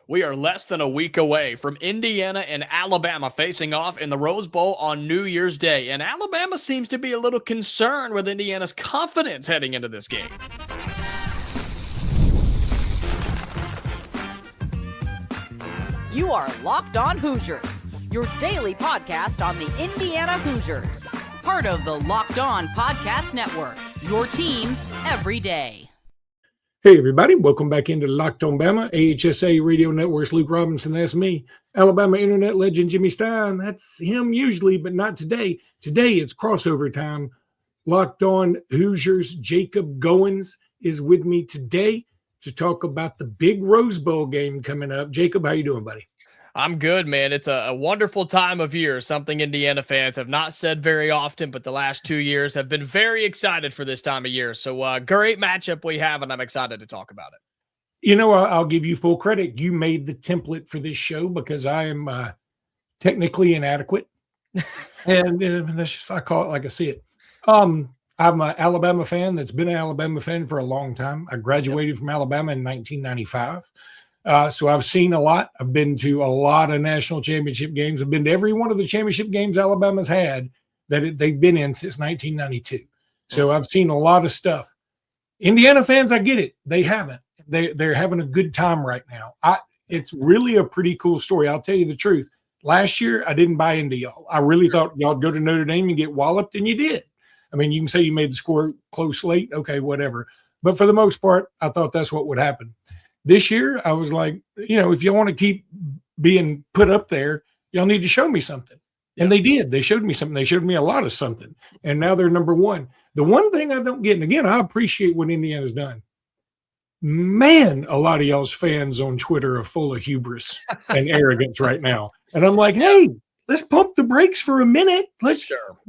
We are less than a week away from Indiana and Alabama facing off in the Rose Bowl on New Year's Day, and Alabama seems to be a little concerned with Indiana's confidence heading into this game. You are Locked On Hoosiers, your daily podcast on the Indiana Hoosiers. Part of the Locked On Podcast Network, your team every day. Hey, everybody. Welcome back into Locked On Bama, AHSA Radio Network's Luke Robinson. That's me. Alabama internet legend Jimmy Stein. That's him usually, but not today. Today, it's crossover time. Locked On Hoosiers Jacob Goins is with me today to talk about the big Rose Bowl game coming up. Jacob, how you doing, buddy? I'm good, man. It's a wonderful time of year, something Indiana fans have not said very often, but the last 2 years have been very excited for this time of year. So great matchup we have, and I'm excited to talk about it. You know, I'll give you full credit. You made the template for this show because I am technically inadequate. and that's just, I call it like I see it. I'm an Alabama fan that's been an Alabama fan for a long time. I graduated from Alabama in 1995. So I've seen a lot. I've been to a lot of national championship games. I've been to every one of the championship games Alabama's had that they've been in since 1992. So I've seen a lot of stuff. Indiana fans, I get it. They haven't. They're having a good time right now. It's really a pretty cool story. I'll tell you the truth. Last year, I didn't buy into y'all. I really thought y'all would go to Notre Dame and get walloped, and you did. I mean, you can say you made the score close late. Okay, whatever. But for the most part, I thought that's what would happen. This year, I was like, if you want to keep being put up there, y'all need to show me something. And they did. They showed me something. They showed me a lot of something. And now they're number one. The one thing I don't get, and again, I appreciate what Indiana's done. Man, a lot of y'all's fans on Twitter are full of hubris and arrogance right now. And I'm like, hey, let's pump the brakes for a minute. Why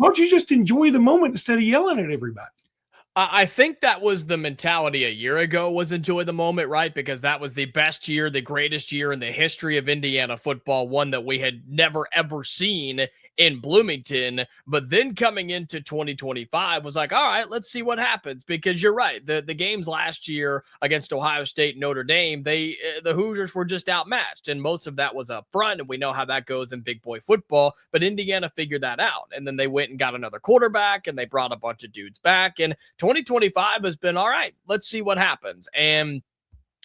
don't you just enjoy the moment instead of yelling at everybody? I think that was the mentality a year ago, was enjoy the moment, right? Because that was the best year, the greatest year in the history of Indiana football, one that we had never, ever seen in Bloomington. But then coming into 2025 was like, all right, let's see what happens. Because you're right. The games last year against Ohio State and Notre Dame, the Hoosiers were just outmatched. And most of that was up front. And we know how that goes in big boy football. But Indiana figured that out. And then they went and got another quarterback and they brought a bunch of dudes back. And 2025 has been all right. Let's see what happens. And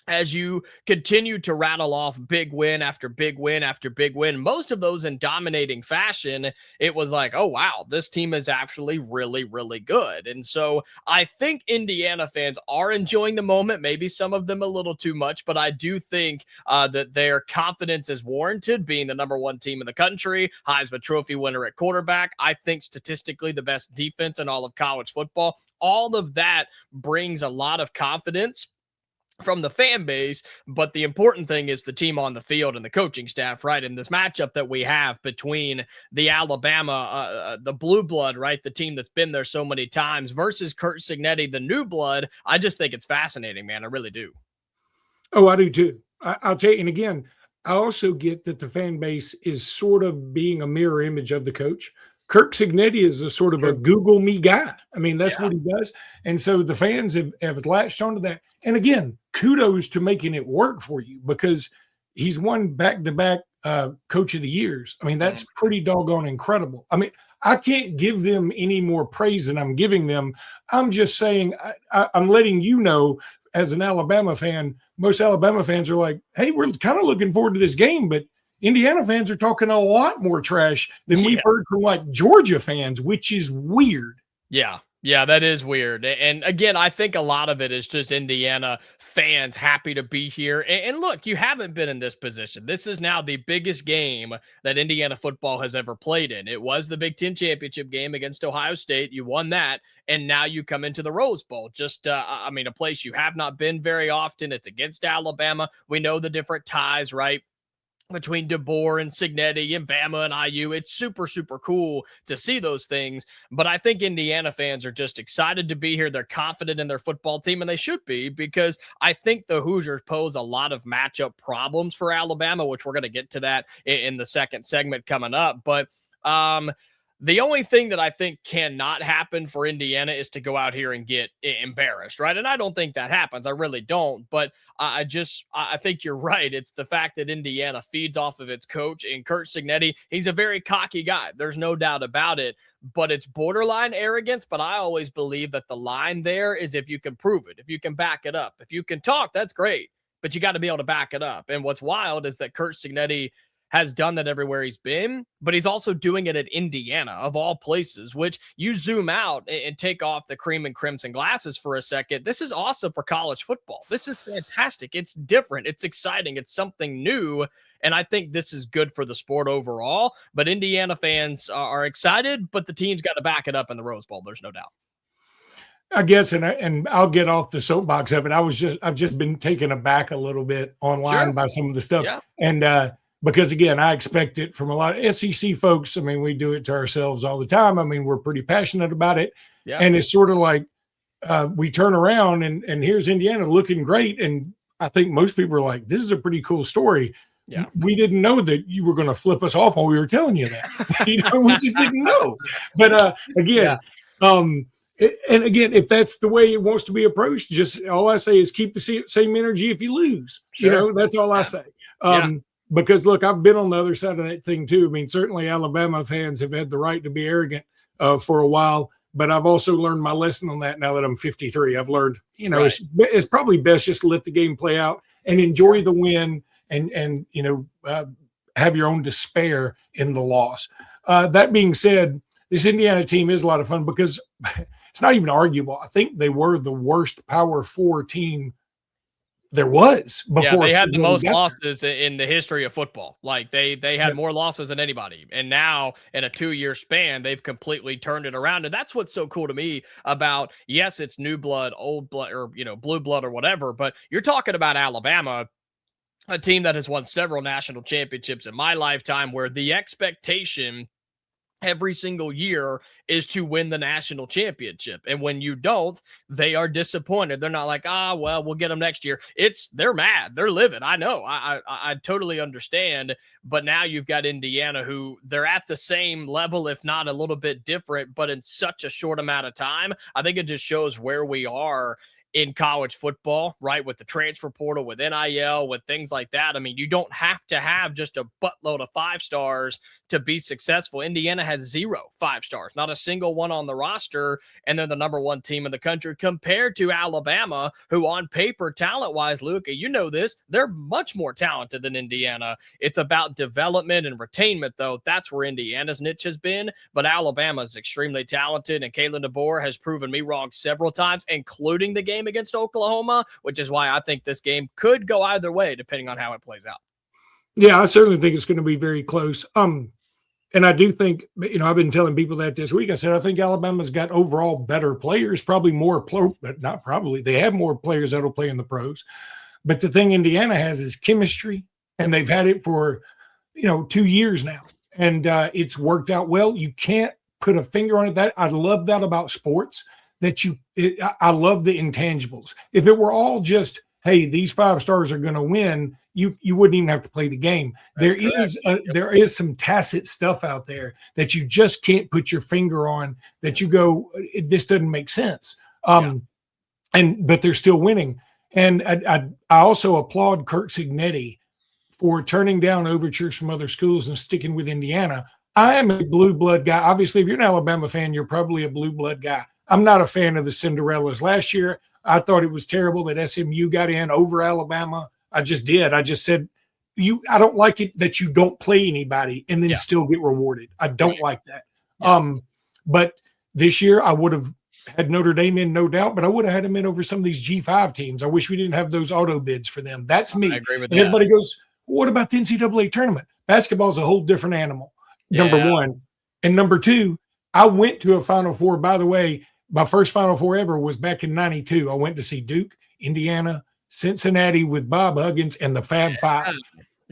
as you continue to rattle off big win after big win after big win, most of those in dominating fashion, it was like, oh, wow, this team is actually really, really good. And so I think Indiana fans are enjoying the moment, maybe some of them a little too much, but I do think that their confidence is warranted, being the number one team in the country, Heisman Trophy winner at quarterback. I think statistically the best defense in all of college football. All of that brings a lot of confidence from the fan base, but the important thing is the team on the field and the coaching staff, right? In this matchup that we have between the Alabama, the blue blood, right? The team that's been there so many times versus Curt Cignetti, the new blood. I just think it's fascinating, man. I really do. Oh, I do too. I'll tell you, and again, I also get that the fan base is sort of being a mirror image of the coach. Curt Cignetti is a sort of a Google me guy. I mean, that's what he does. And so the fans have latched onto that. And again, kudos to making it work for you because he's won back-to-back coach of the years. I mean, that's pretty doggone incredible. I mean, I can't give them any more praise than I'm giving them. I'm just saying, I'm letting you know as an Alabama fan, most Alabama fans are like, hey, we're kind of looking forward to this game, but Indiana fans are talking a lot more trash than we've heard from like Georgia fans, which is weird. Yeah, that is weird. And again, I think a lot of it is just Indiana fans happy to be here. And look, you haven't been in this position. This is now the biggest game that Indiana football has ever played in. It was the Big Ten championship game against Ohio State. You won that. And now you come into the Rose Bowl. Just, a place you have not been very often. It's against Alabama. We know the different ties, right? Between DeBoer and Cignetti and Bama and IU. It's super, super cool to see those things. But I think Indiana fans are just excited to be here. They're confident in their football team, and they should be, because I think the Hoosiers pose a lot of matchup problems for Alabama, which we're going to get to that in the second segment coming up. But The only thing that I think cannot happen for Indiana is to go out here and get embarrassed, right? And I don't think that happens. I really don't. But I think you're right. It's the fact that Indiana feeds off of its coach and Curt Cignetti. He's a very cocky guy. There's no doubt about it. But it's borderline arrogance. But I always believe that the line there is if you can prove it, if you can back it up, if you can talk, that's great. But you got to be able to back it up. And what's wild is that Curt Cignetti has done that everywhere he's been, but he's also doing it at Indiana, of all places, which you zoom out and take off the cream and crimson glasses for a second. This is awesome for college football. This is fantastic. It's different. It's exciting. It's something new. And I think this is good for the sport overall. But Indiana fans are excited, but the team's got to back it up in the Rose Bowl. There's no doubt. I guess, and I'll get off the soapbox of it. I've just been taken aback a little bit online by some of the stuff. Yeah. And, because again, I expect it from a lot of SEC folks. I mean, we do it to ourselves all the time. I mean, we're pretty passionate about it. Yeah. And it's sort of like we turn around and here's Indiana looking great. And I think most people are like, this is a pretty cool story. Yeah. We didn't know that you were going to flip us off while we were telling you that. We just didn't know. But again, and again, if that's the way it wants to be approached, just all I say is keep the same energy if you lose. Sure. That's all I say. Because look, I've been on the other side of that thing too. I mean, certainly Alabama fans have had the right to be arrogant for a while, but I've also learned my lesson on that now that I'm 53. I've learned, it's probably best just to let the game play out and enjoy the win and have your own despair in the loss. That being said, this Indiana team is a lot of fun because it's not even arguable. I think they were the worst Power 4 team there was before. They had the most losses in the history of football. Like they had more losses than anybody. And now in a 2-year span, they've completely turned it around. And that's what's so cool to me about, yes, it's new blood, old blood, or, blue blood or whatever, but you're talking about Alabama, a team that has won several national championships in my lifetime, where the expectation every single year is to win the national championship. And when you don't, they are disappointed. They're not like, well, we'll get them next year. They're mad. They're livid. I know. I totally understand. But now you've got Indiana, who they're at the same level, if not a little bit different, but in such a short amount of time. I think it just shows where we are in college football, right? With the transfer portal, with NIL, with things like that. I mean, you don't have to have just a buttload of 5 stars to be successful. Indiana has 0 5 stars, not a single one on the roster. And they're the number 1 team in the country compared to Alabama, who on paper, talent-wise, Luke, you know this, they're much more talented than Indiana. It's about development and retainment, though. That's where Indiana's niche has been. But Alabama is extremely talented, and Kalen DeBoer has proven me wrong several times, including the game against Oklahoma, which is why I think this game could go either way, depending on how it plays out. Yeah, I certainly think it's going to be very close. And I do think, I've been telling people that this week. I said, I think Alabama's got overall better players, probably more, but not probably. They have more players that'll play in the pros. But the thing Indiana has is chemistry, and they've had it for, 2 years now. And it's worked out well. You can't put a finger on it. I love that about sports, I love the intangibles. If it were all just, hey, these 5 stars are going to win, you wouldn't even have to play the game. There is some tacit stuff out there that you just can't put your finger on, that you go, this doesn't make sense. But they're still winning. And I also applaud Curt Cignetti for turning down overtures from other schools and sticking with Indiana. I am a blue blood guy. Obviously, if you're an Alabama fan, you're probably a blue blood guy. I'm not a fan of the Cinderellas. Last year, I thought it was terrible that SMU got in over Alabama. I just did. I just said, I don't like it that you don't play anybody and then still get rewarded. I don't like that. Yeah. But this year, I would have had Notre Dame in, no doubt, but I would have had them in over some of these G5 teams. I wish we didn't have those auto bids for them. That's me. I agree with that. Everybody goes, what about the NCAA tournament? Basketball is a whole different animal, number 1. And number 2, I went to a Final Four. By the way, my first Final Four ever was back in 92. I went to see Duke, Indiana, Cincinnati with Bob Huggins and the Fab Five.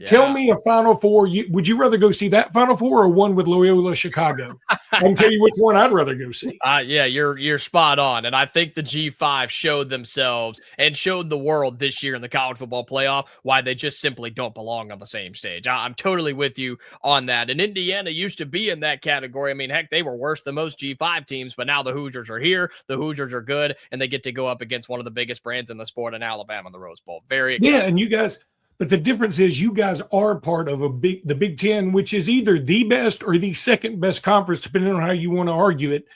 Tell me a Final Four. Would you rather go see that Final Four or one with Loyola Chicago? I can tell you which one I'd rather go see. Yeah, you're spot on. And I think the G5 showed themselves and showed the world this year in the college football playoff why they just simply don't belong on the same stage. I'm totally with you on that. And Indiana used to be in that category. I mean, heck, they were worse than most G5 teams, but now the Hoosiers are here. The Hoosiers are good, and they get to go up against one of the biggest brands in the sport in Alabama in the Rose Bowl. Very exciting. Yeah, and you guys. But the difference is you guys are part of the Big Ten, which is either the best or the second best conference, depending on how you want to argue it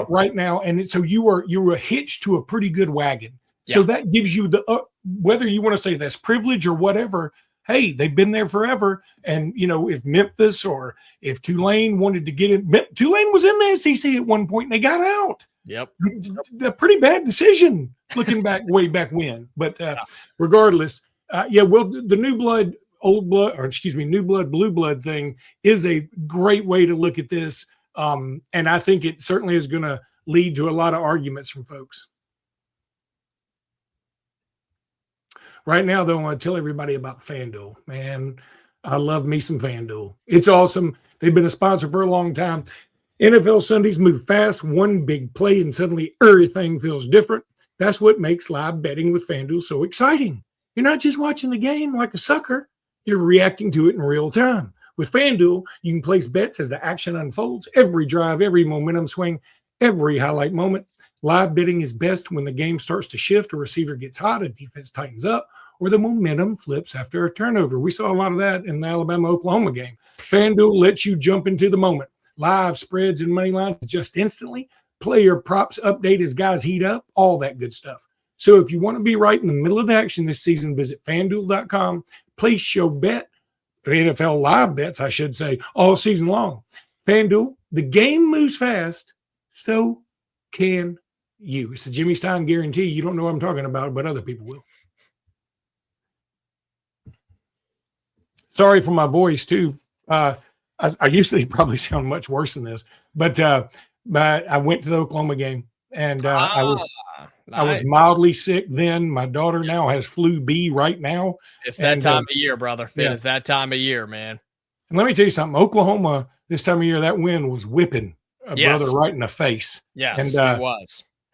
right now. And so you're hitched to a pretty good wagon. Yeah. So that gives you whether you want to say that's privilege or whatever. Hey, they've been there forever. And, if Memphis or if Tulane wanted to get in, Tulane was in the SEC at one point and they got out. Yep. A pretty bad decision looking back way back when. But regardless, the new blood, new blood, blue blood thing is a great way to look at this. And I think it certainly is going to lead to a lot of arguments from folks. Right now, though, I want to tell everybody about FanDuel. Man, I love me some FanDuel. It's awesome. They've been a sponsor for a long time. NFL Sundays move fast, one big play, and suddenly everything feels different. That's what makes live betting with FanDuel so exciting. You're not just watching the game like a sucker. You're reacting to it in real time. With FanDuel, you can place bets as the action unfolds, every drive, every momentum swing, every highlight moment. Live betting is best when the game starts to shift, a receiver gets hot, a defense tightens up, or the momentum flips after a turnover. We saw a lot of that in the Alabama-Oklahoma game. FanDuel lets you jump into the moment. Live spreads and money lines just instantly. Player props update as guys heat up, all that good stuff. So if you want to be right in the middle of the action this season, visit FanDuel.com. Place your bet, or NFL live bets, I should say, all season long. FanDuel, the game moves fast, so can you. It's a Jimmy Stein guarantee. You don't know what I'm talking about, but other people will. Sorry for my voice, too. I usually probably sound much worse than this, but I went to the Oklahoma game, and I was mildly sick then. My daughter now has flu B right now. It's that time of year, brother. It is that time of year, man. And let me tell you something. Oklahoma, this time of year, that wind was whipping a brother right in the face. Yes, and,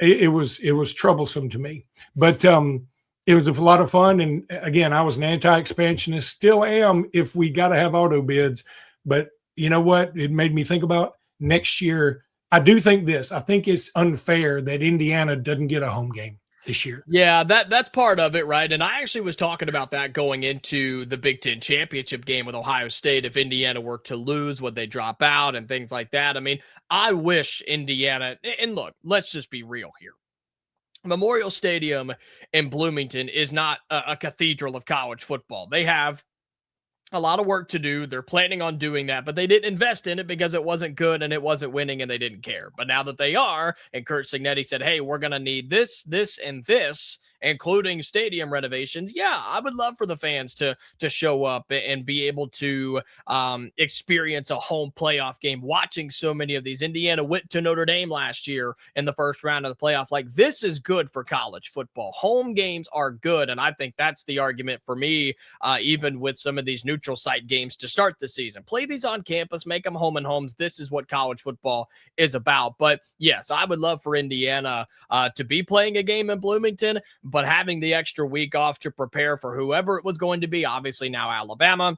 it was. It was troublesome to me. But it was a lot of fun. And, again, I was an anti-expansionist. Still am if we got to have auto bids. But you know what? It made me think about next year. I do think this. I think it's unfair that Indiana doesn't get a home game this year. Yeah, that's part of it, right? And I actually was talking about that going into the Big Ten championship game with Ohio State. If Indiana were to lose, would they drop out and things like that? I mean, I wish Indiana, and look, let's just be real here. Memorial Stadium in Bloomington is not a cathedral of college football. They have a lot of work to do. They're planning on doing that, but they didn't invest in it because it wasn't good and it wasn't winning and they didn't care. But now that they are, and Curt Cignetti said, hey, we're going to need this, this, and this, including stadium renovations. Yeah, I would love for the fans to show up and be able to experience a home playoff game, watching so many of these. Indiana went to Notre Dame last year in the first round of the playoff. Like, this is good for college football. Home games are good, and I think that's the argument for me, even with some of these neutral site games to start the season. Play these on campus, make them home and homes. This is what college football is about. But yes, I would love for Indiana to be playing a game in Bloomington, but having the extra week off to prepare for whoever it was going to be, obviously now Alabama,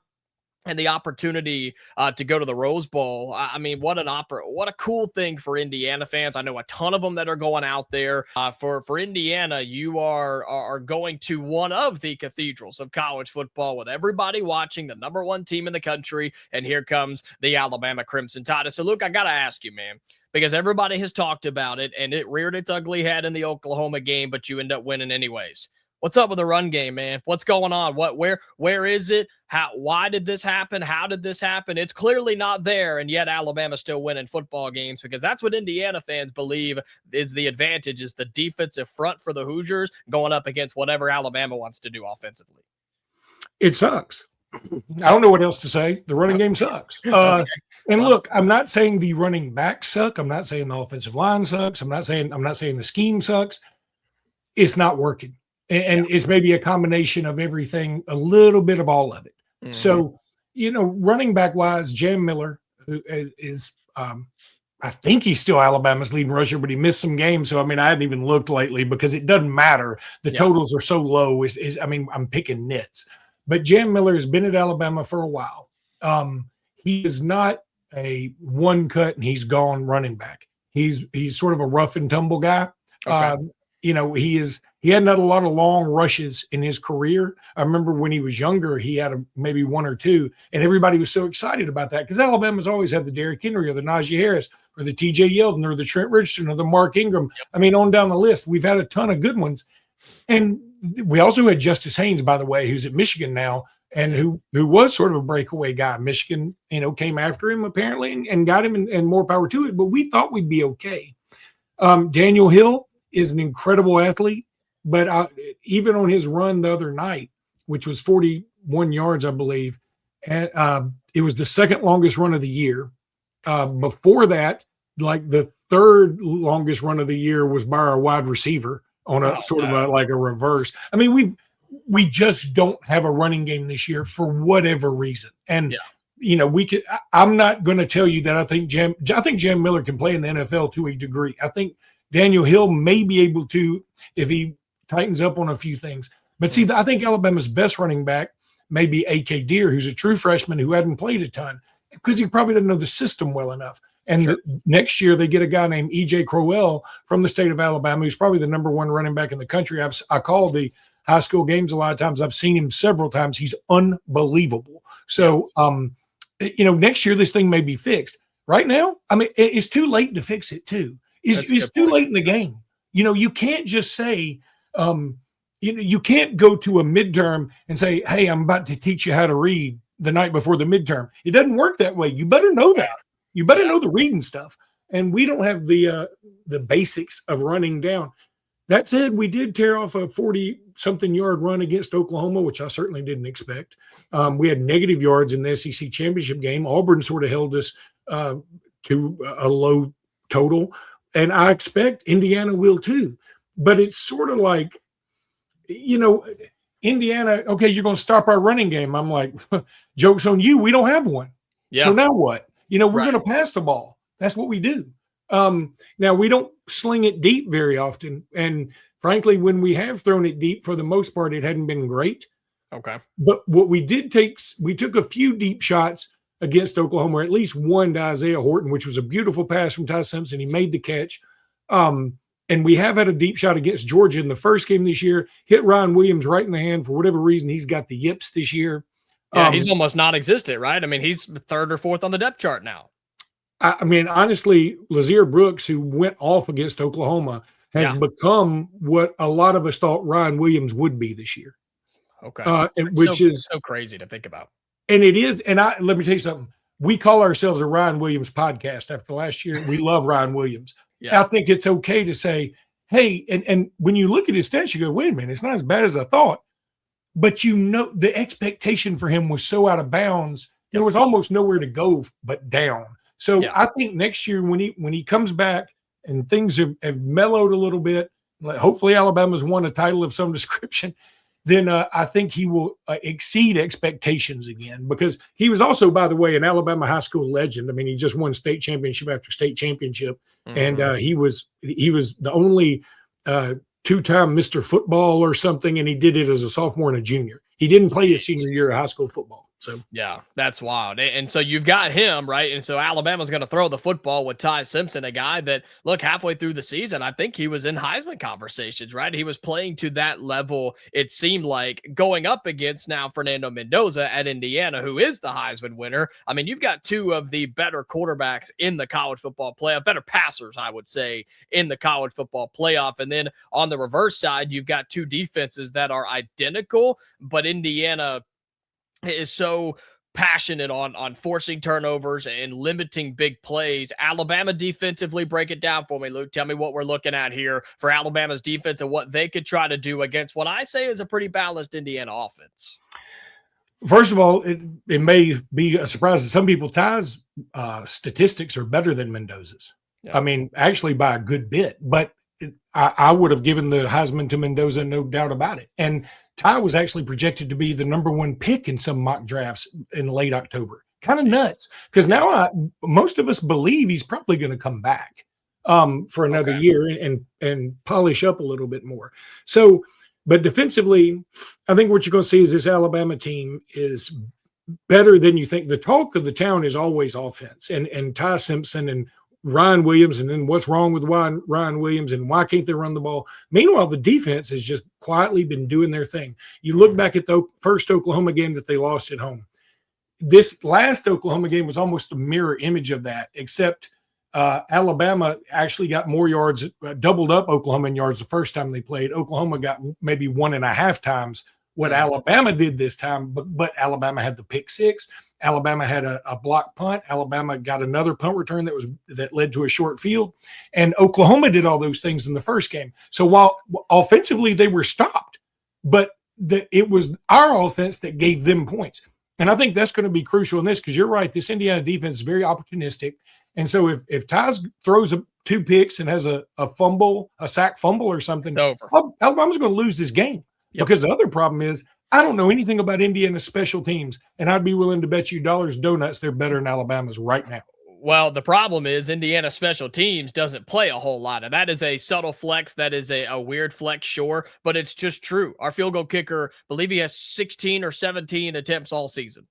and the opportunity to go to the Rose Bowl. I mean, what a cool thing for Indiana fans. I know a ton of them that are going out there. For Indiana, you are going to one of the cathedrals of college football with everybody watching, the number one team in the country, and here comes the Alabama Crimson Tide. So, Luke, I got to ask you, man, because everybody has talked about it, and it reared its ugly head in the Oklahoma game, but you end up winning anyways. What's up with the run game, man? What's going on? Where is it? Why did this happen? How did this happen? It's clearly not there, and yet Alabama's still winning football games, because that's what Indiana fans believe is the advantage, is the defensive front for the Hoosiers going up against whatever Alabama wants to do offensively. It sucks. I don't know what else to say. The running game sucks. And look, I'm not saying the running backs suck. I'm not saying the offensive line sucks. I'm not saying the scheme sucks. It's not working. And it's maybe a combination of everything, a little bit of all of it. So, running back wise, Jam Miller, who is I think he's still Alabama's leading rusher, but he missed some games. So, I hadn't even looked lately because it doesn't matter. The totals are so low. I'm picking nits. But Jam Miller has been at Alabama for a while. He is not a one cut and he's gone running back. He's sort of a rough and tumble guy. Okay. He hadn't had a lot of long rushes in his career. I remember when he was younger, he had maybe one or two, and everybody was so excited about that because Alabama's always had the Derrick Henry or the Najee Harris or the TJ Yeldon or the Trent Richardson or the Mark Ingram. On down the list, we've had a ton of good ones. And we also had Justice Haynes, by the way, who's at Michigan now and who was sort of a breakaway guy. Michigan, came after him apparently and got him and more power to it, but we thought we'd be okay. Daniel Hill is an incredible athlete. But even on his run the other night, which was 41 yards, I believe, and it was the second longest run of the year. Before that, like the third longest run of the year was by our wide receiver on a like a reverse. We just don't have a running game this year for whatever reason. And we could. I'm not going to tell you that I think Jam Miller can play in the NFL to a degree. I think Daniel Hill may be able to if he tightens up on a few things. But see, I think Alabama's best running back may be A.K. Deere, who's a true freshman who hadn't played a ton because he probably doesn't know the system well enough. And next year they get a guy named E.J. Crowell from the state of Alabama, who's probably the number one running back in the country. I call the high school games a lot of times. I've seen him several times. He's unbelievable. So, next year this thing may be fixed. Right now, it's too late to fix it too. It's too late in the game. You can't just say, you can't go to a midterm and say, hey, I'm about to teach you how to read the night before the midterm. It doesn't work that way. You better know that. You better know the reading stuff. And we don't have the basics of running down. That said, we did tear off a 40-something yard run against Oklahoma, which I certainly didn't expect. We had negative yards in the SEC championship game. Auburn sort of held us to a low total. And I expect Indiana will too. But it's sort of like, Indiana, okay, you're going to stop our running game. I'm like, joke's on you. We don't have one. Yeah. So now what? We're going to pass the ball. That's what we do. Now, we don't sling it deep very often. And frankly, when we have thrown it deep, for the most part, it hadn't been great. Okay. But what we did we took a few deep shots against Oklahoma, or at least one to Isaiah Horton, which was a beautiful pass from Ty Simpson. He made the catch. And we have had a deep shot against Georgia in the first game this year, hit Ryan Williams right in the hand. For whatever reason, he's got the yips this year. Yeah, he's almost non-existent, right? He's third or fourth on the depth chart now. Honestly, Lazier Brooks, who went off against Oklahoma, has become what a lot of us thought Ryan Williams would be this year. Okay. Which is so crazy to think about. And it is. And let me tell you something. We call ourselves a Ryan Williams podcast after last year. We love Ryan Williams. Yeah. I think it's okay to say, hey, and when you look at his stats, you go, wait a minute, it's not as bad as I thought. But the expectation for him was so out of bounds, there was almost nowhere to go but down. So I think next year when he comes back and things have mellowed a little bit, hopefully Alabama's won a title of some description, then I think he will exceed expectations again, because he was also, by the way, an Alabama high school legend. He just won state championship after state championship, and he was the only two-time Mr. Football or something, and he did it as a sophomore and a junior. He didn't play his senior year of high school football. So yeah, that's wild. And so you've got him, right? And so Alabama's going to throw the football with Ty Simpson, a guy that, look, halfway through the season, I think he was in Heisman conversations, right? He was playing to that level, it seemed like, going up against now Fernando Mendoza at Indiana, who is the Heisman winner. You've got two of the better quarterbacks in the college football playoff, better passers, I would say, in the college football playoff. And then on the reverse side, you've got two defenses that are identical, but Indiana is so passionate on forcing turnovers and limiting big plays. Alabama defensively, break it down for me, Luke. Tell me what we're looking at here for Alabama's defense and what they could try to do against what I say is a pretty balanced Indiana offense. First of all, it may be a surprise to some people. Ty's statistics are better than Mendoza's. Yeah. Actually by a good bit, but I would have given the Heisman to Mendoza, no doubt about it. And Ty was actually projected to be the number 1 pick in some mock drafts in late October. Kind of nuts, because now most of us believe he's probably going to come back for another year and polish up a little bit more. So, but defensively, I think what you're going to see is this Alabama team is better than you think. The talk of the town is always offense and Ty Simpson and Ryan Williams, and then what's wrong with Ryan Williams and why can't they run the ball? Meanwhile, the defense has just quietly been doing their thing. You look back at the first Oklahoma game that they lost at home. This last Oklahoma game was almost a mirror image of that, except Alabama actually got more yards, doubled up Oklahoma in yards the first time they played. Oklahoma got maybe 1.5 times what Alabama did this time, but Alabama had the pick six. Alabama had a block punt. Alabama got another punt return that led to a short field, and Oklahoma did all those things in the first game. So while offensively they were stopped, but it was our offense that gave them points. And I think that's going to be crucial in this, because you're right. This Indiana defense is very opportunistic. And so if Ty's throws 2 picks and has a fumble, a sack fumble or something, Alabama's going to lose this game. Yep. Because the other problem is I don't know anything about Indiana's special teams, and I'd be willing to bet you dollars donuts they're better than Alabama's right now. Well, the problem is Indiana special teams doesn't play a whole lot. And that is a subtle flex. That is a weird flex, sure, but it's just true. Our field goal kicker, I believe he has 16 or 17 attempts all season.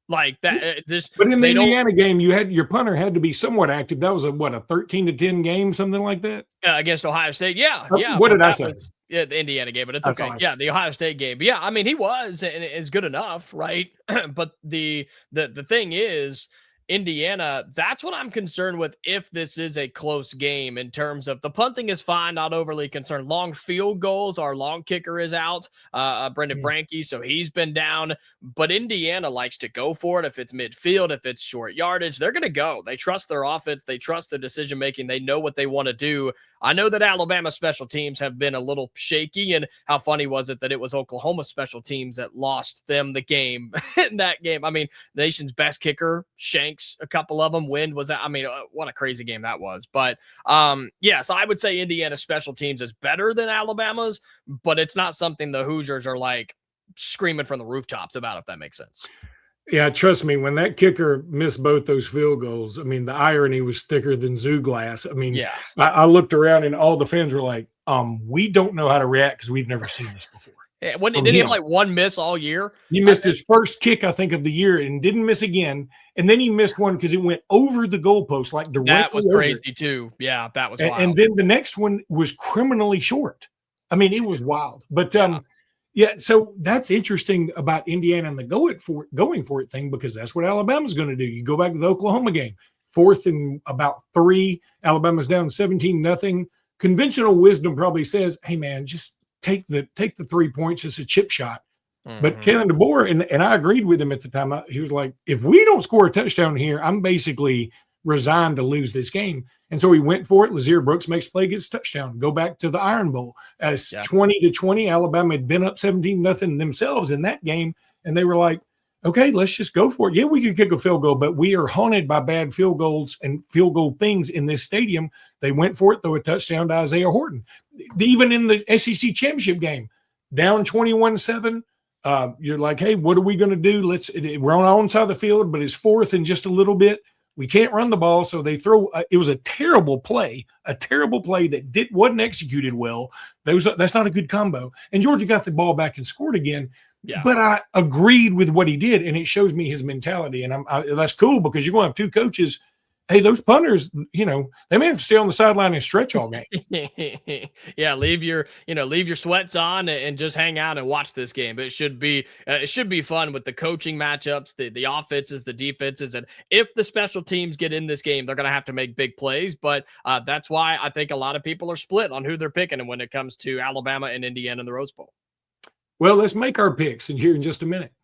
Like that. But in the Indiana game, your punter had to be somewhat active. That was a 13-10 game, something like that? Against Ohio State. Yeah. What did I say? Yeah, the Indiana game, but it's okay. Yeah, the Ohio State game. But yeah, I mean, he was, and it's good enough, right? But the thing is, Indiana, that's what I'm concerned with if this is a close game in terms of the punting is fine, not overly concerned. Long field goals, our long kicker is out, Brendan Franke, so he's been down. But Indiana likes to go for it. If it's midfield, if it's short yardage, they're going to go. They trust their offense. They trust their decision-making. They know what they want to do. I know that Alabama special teams have been a little shaky, and how funny was it that it was Oklahoma special teams that lost them the game in that game? I mean, the nation's best kicker, Shanks, a couple of them. Wind was that? I mean, what a crazy game that was. But yeah, so I would say Indiana special teams is better than Alabama's, but it's not something the Hoosiers are like screaming from the rooftops about, if that makes sense. Yeah, trust me, when that kicker missed both those field goals, I mean, the irony was thicker than zoo glass. I mean, yeah. I looked around and all the fans were like, we don't know how to react because we've never seen this before. Yeah, didn't he have like one miss all year? He missed his first kick, I think, of the year and didn't miss again. And then he missed one because it went over the goalpost, like directly That was over. crazy too. Yeah, that was wild. And then the next one was criminally short. I mean, it was wild. But yeah, so that's interesting about Indiana and the going for it thing, because that's what Alabama's going to do. You go back to the Oklahoma game, 4th and about 3, Alabama's down 17-0. Conventional wisdom probably says, hey man, just take the 3 points. It's a chip shot. But Kellen DeBoer, and I agreed with him at the time. He was like, if we don't score a touchdown here, I'm basically resigned to lose this game. And so he went for it. Lazier Brooks makes play, gets touchdown. Go back to the Iron Bowl. As 20-20, Alabama had been up 17-0 themselves in that game. And they were like, okay, let's just go for it. Yeah, we could kick a field goal, but we are haunted by bad field goals and field goal things in this stadium. They went for it, throw a touchdown to Isaiah Horton. Even in the SEC championship game, down 21-7, you're like, hey, what are we going to do? We're on our own side of the field, but it's 4th and just a little bit. We can't run the ball, so they throw. It was a terrible play that wasn't executed well. That's not a good combo. And Georgia got the ball back and scored again. Yeah. But I agreed with what he did, and it shows me his mentality. And that's cool, because you're going to have 2 coaches. Hey, those punters, they may have to stay on the sideline and stretch all game. Yeah, leave your sweats on and just hang out and watch this game. It should be fun with the coaching matchups, the offenses, the defenses, and if the special teams get in this game, they're going to have to make big plays. But that's why I think a lot of people are split on who they're picking, and when it comes to Alabama and Indiana in the Rose Bowl. Well, let's make our picks here in just a minute.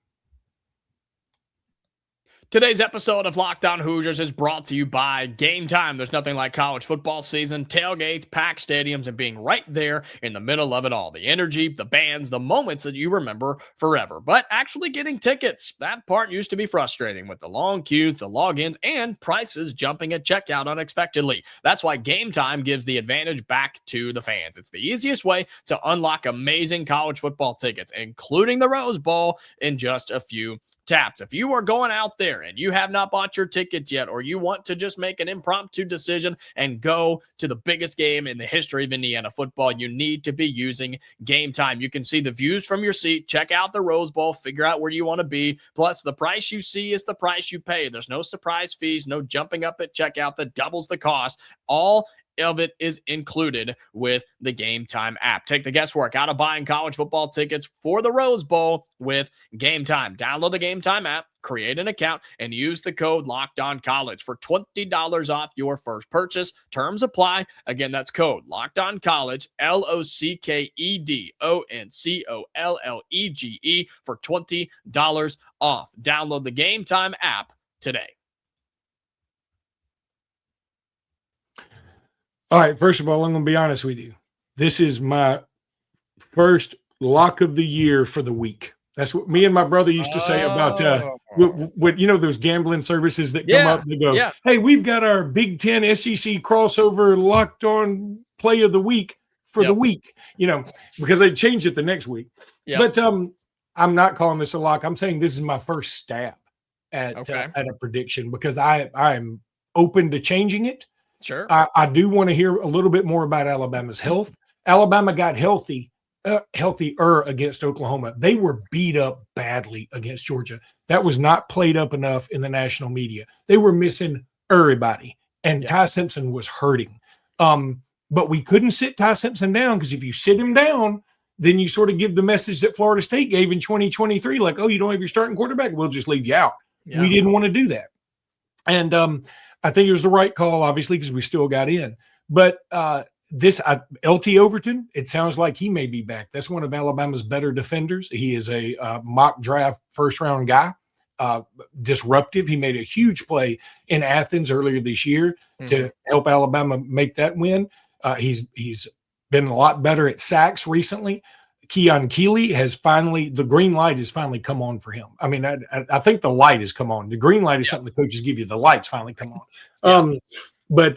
Today's episode of Locked On Hoosiers is brought to you by Game Time. There's nothing like college football season, tailgates, packed stadiums, and being right there in the middle of it all. The energy, the bands, the moments that you remember forever. But actually getting tickets, that part used to be frustrating with the long queues, the logins, and prices jumping at checkout unexpectedly. That's why Game Time gives the advantage back to the fans. It's the easiest way to unlock amazing college football tickets, including the Rose Bowl, in just a few taps. If you are going out there and you have not bought your tickets yet, or you want to just make an impromptu decision and go to the biggest game in the history of Indiana football, you need to be using Game Time. You can see the views from your seat, check out the Rose Bowl, figure out where you want to be. Plus, the price you see is the price you pay. There's no surprise fees, no jumping up at checkout that doubles the cost. All of it is included with the Game Time app. Take the guesswork out of buying college football tickets for the Rose Bowl with Game Time. Download the Game Time app, create an account, and use the code LOCKEDONCollege for $20 off your first purchase. Terms apply. Again, that's code LOCKEDONCollege, LOCKEDONCOLLEGE for $20 off. Download the Game Time app today. All right, first of all, I'm going to be honest with you. This is my first lock of the year for the week. That's what me and my brother used to say about what you know, those gambling services that come up and go, hey, we've got our Big Ten SEC crossover locked on play of the week for the week, you know, because they change it the next week. But I'm not calling this a lock. I'm saying this is my first stab at a prediction because I'm open to changing it. Sure. I do want to hear a little bit more about Alabama's health. Alabama got healthier against Oklahoma. They were beat up badly against Georgia. That was not played up enough in the national media. They were missing everybody, and Ty Simpson was hurting. But we couldn't sit Ty Simpson down because if you sit him down, then you sort of give the message that Florida State gave in 2023, like, oh, you don't have your starting quarterback, we'll just leave you out. Yeah. We didn't want to do that. And I think it was the right call, obviously, because we still got in. But LT Overton, it sounds like he may be back. That's one of Alabama's better defenders. He is a mock draft first-round guy, disruptive. He made a huge play in Athens earlier this year to help Alabama make that win. He's been a lot better at sacks recently. Keon Keeley has the green light has finally come on for him. I mean, I think the light has come on. The green light is something the coaches give you. The light's finally come on. But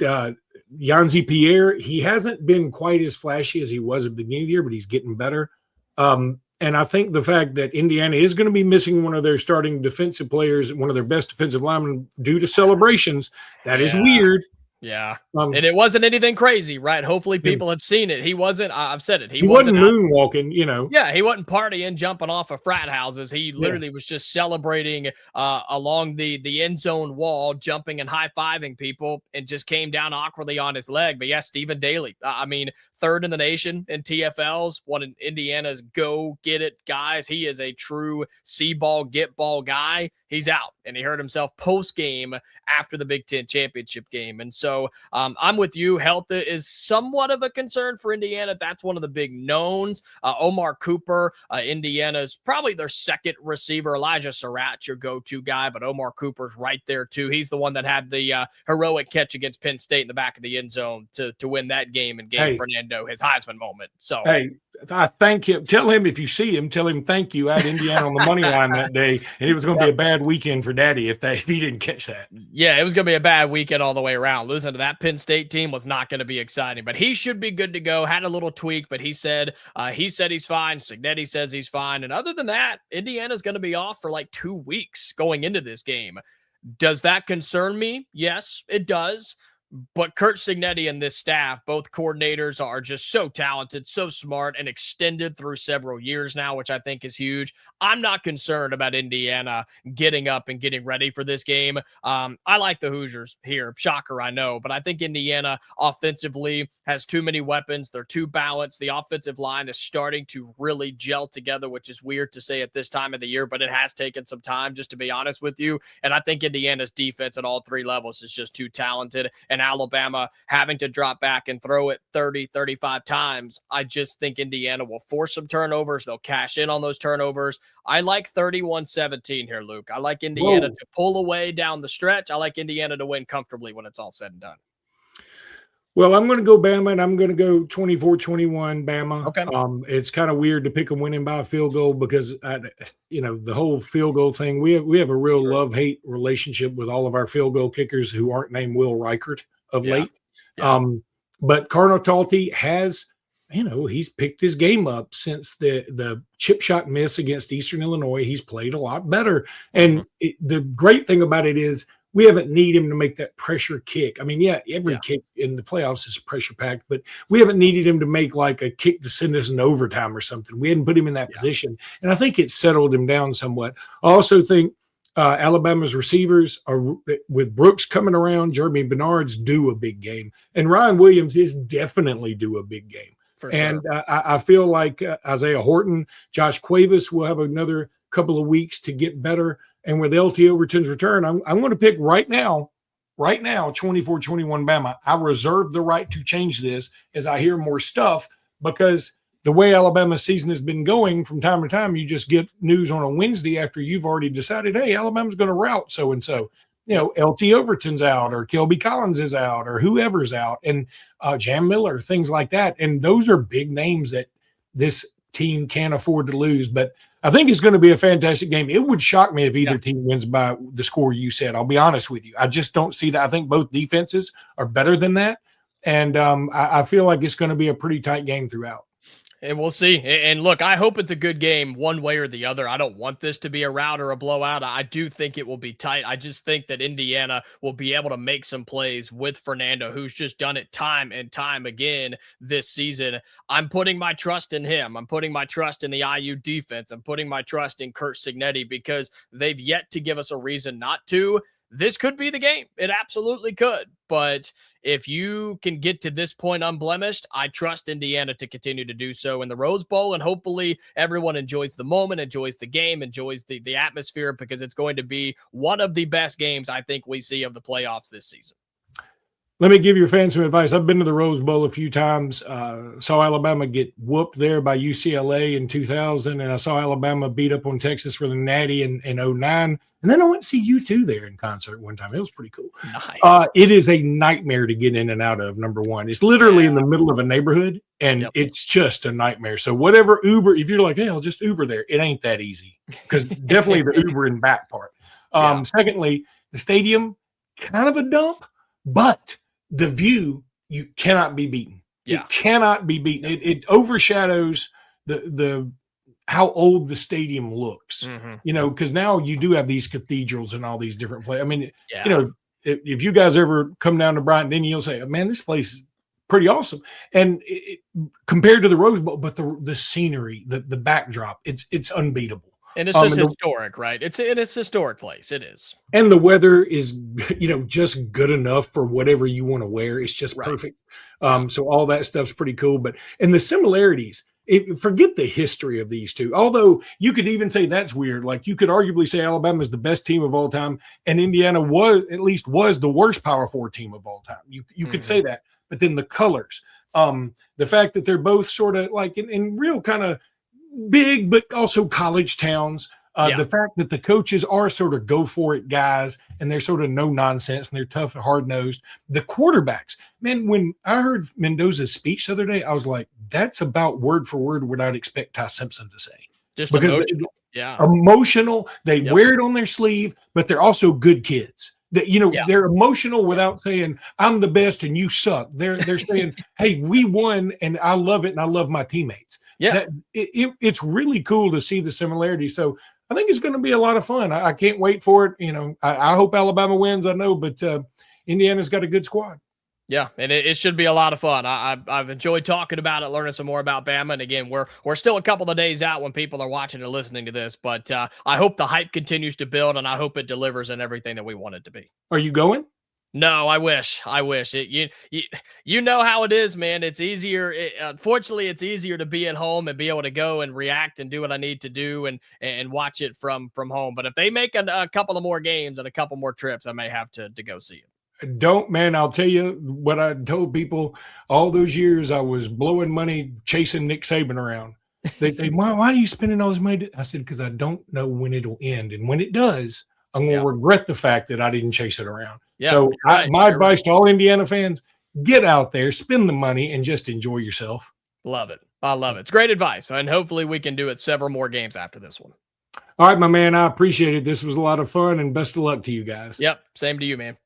Yanzi Pierre, he hasn't been quite as flashy as he was at the beginning of the year, but he's getting better. And I think the fact that Indiana is going to be missing one of their starting defensive players, one of their best defensive linemen due to celebrations, that is weird. Yeah. And it wasn't anything crazy, right? Hopefully people have seen it. He wasn't, I've said it. He wasn't moonwalking, you know. Yeah. He wasn't partying, jumping off of frat houses. He literally was just celebrating along the end zone wall, jumping and high-fiving people, and just came down awkwardly on his leg. But Stephen Daly, I mean, third in the nation in TFLs, one of Indiana's go-get-it guys. He is a true see-ball, get-ball guy. He's out, and he hurt himself post-game after the Big Ten championship game. And so I'm with you. Health is somewhat of a concern for Indiana. That's one of the big knowns. Omar Cooper, Indiana's probably their second receiver. Elijah Surratt, your go-to guy, but Omar Cooper's right there too. He's the one that had the heroic catch against Penn State in the back of the end zone to win that game and gave Fernando his Heisman moment. So I thank him. Tell him if you see him, tell him thank you. I had Indiana on the money line that day, and it was going to be a bad weekend for Daddy if he didn't catch that. Yeah, it was going to be a bad weekend all the way around. Losing to that Penn State team was not going to be exciting, but he should be good to go. Had a little tweak, but he said he's fine. Cignetti says he's fine, and other than that, Indiana's going to be off for like 2 weeks going into this game. Does that concern me? Yes, it does. But Curt Cignetti and this staff, both coordinators, are just so talented, so smart, and extended through several years now, which I think is huge. I'm not concerned about Indiana getting up and getting ready for this game. I like the Hoosiers here. Shocker, I know. But I think Indiana offensively has too many weapons. They're too balanced. The offensive line is starting to really gel together, which is weird to say at this time of the year, but it has taken some time, just to be honest with you. And I think Indiana's defense at all three levels is just too talented. And and Alabama having to drop back and throw it 30, 35 times. I just think Indiana will force some turnovers. They'll cash in on those turnovers. I like 31-17 here, Luke. I like Indiana to pull away down the stretch. I like Indiana to win comfortably when it's all said and done. Well, I'm going to go Bama, and I'm going to go 24-21 Bama. Okay. It's kind of weird to pick them winning by a field goal because, the whole field goal thing, we have a real love-hate relationship with all of our field goal kickers who aren't named Will Reichert of late. Yeah. But Cardinal Talty has, he's picked his game up since the chip shot miss against Eastern Illinois. He's played a lot better. And the great thing about it is, we haven't needed him to make that pressure kick. I mean, every kick in the playoffs is pressure packed, but we haven't needed him to make like a kick to send us in overtime or something. We hadn't put him in that position. And I think it settled him down somewhat. I also think Alabama's receivers are, with Brooks coming around, Jeremy Bernard's due a big game. And Ryan Williams is definitely due a big game. And I feel like Isaiah Horton, Josh Cuevas will have another couple of weeks to get better. And with LT Overton's return, I'm going to pick right now, 24-21 Bama. I reserve the right to change this as I hear more stuff, because the way Alabama's season has been going from time to time, you just get news on a Wednesday after you've already decided, hey, Alabama's going to route so-and-so. LT Overton's out, or Kelby Collins is out, or whoever's out, and Jam Miller, things like that. And those are big names that this team can't afford to lose. But I think it's going to be a fantastic game. It would shock me if either team wins by the score you said. I'll be honest with you. I just don't see that. I think both defenses are better than that. And I feel like it's going to be a pretty tight game throughout. And we'll see. And look, I hope it's a good game one way or the other. I don't want this to be a rout or a blowout. I do think it will be tight. I just think that Indiana will be able to make some plays with Fernando, who's just done it time and time again this season. I'm putting my trust in him. I'm putting my trust in the IU defense. I'm putting my trust in Curt Cignetti, because they've yet to give us a reason not to. This could be the game. It absolutely could. But if you can get to this point unblemished, I trust Indiana to continue to do so in the Rose Bowl. And hopefully everyone enjoys the moment, enjoys the game, enjoys the atmosphere, because it's going to be one of the best games I think we see of the playoffs this season. Let me give your fans some advice. I've been to the Rose Bowl a few times. Saw Alabama get whooped there by UCLA in 2000, and I saw Alabama beat up on Texas for the Natty in 2009. And then I went to see U2 there in concert one time. It was pretty cool. Nice. It is a nightmare to get in and out of, number one. It's literally in the middle of a neighborhood, and it's just a nightmare. So whatever Uber, if you're like, hey, I'll just Uber there, it ain't that easy, because definitely the Uber and back part. Secondly, the stadium, kind of a dump, but the view, you cannot be beaten. It cannot be beaten. It overshadows the how old the stadium looks, because now you do have these cathedrals and all these different places. I mean, if you guys ever come down to Bryant, you'll say, man, this place is pretty awesome. And compared to the Rose Bowl, but the scenery, the backdrop, it's unbeatable. And it's just historic, right? It's a historic place. It is. And the weather is, just good enough for whatever you want to wear. It's just perfect. So all that stuff's pretty cool. And the similarities, forget the history of these two. Although you could even say that's weird. Like, you could arguably say Alabama is the best team of all time, and Indiana was the worst Power 4 team of all time. You could say that. But then the colors, the fact that they're both sort of like in real kind of big, but also college towns. The fact that the coaches are sort of go for it guys, and they're sort of no nonsense, and they're tough and hard nosed. The quarterbacks, man, when I heard Mendoza's speech the other day, I was like, that's about word for word what I'd expect Ty Simpson to say. Just emotional. Emotional. They wear it on their sleeve, but they're also good kids. That they're emotional without saying I'm the best and you suck. They're saying, hey, we won and I love it and I love my teammates. It's really cool to see the similarities. So I think it's going to be a lot of fun. I can't wait for it. I hope Alabama wins. I know, but Indiana's got a good squad. Yeah, and it should be a lot of fun. I've enjoyed talking about it, learning some more about Bama. And again, we're still a couple of days out when people are watching and listening to this, but I hope the hype continues to build, and I hope it delivers in everything that we want it to be. Are you going? No, I wish. You know how it is, man. It's easier. Unfortunately, it's easier to be at home and be able to go and react and do what I need to do and watch it from home. But if they make a couple of more games and a couple more trips, I may have to go see it. Don't, man. I'll tell you what I told people all those years. I was blowing money chasing Nick Saban around. They say, why are you spending all this money? I said, because I don't know when it'll end. And when it does, I'm going to regret the fact that I didn't chase it around. Yeah, so right. My advice to all Indiana fans, get out there, spend the money, and just enjoy yourself. Love it. I love it. It's great advice. And hopefully we can do it several more games after this one. All right, my man. I appreciate it. This was a lot of fun, and best of luck to you guys. Yep. Same to you, man.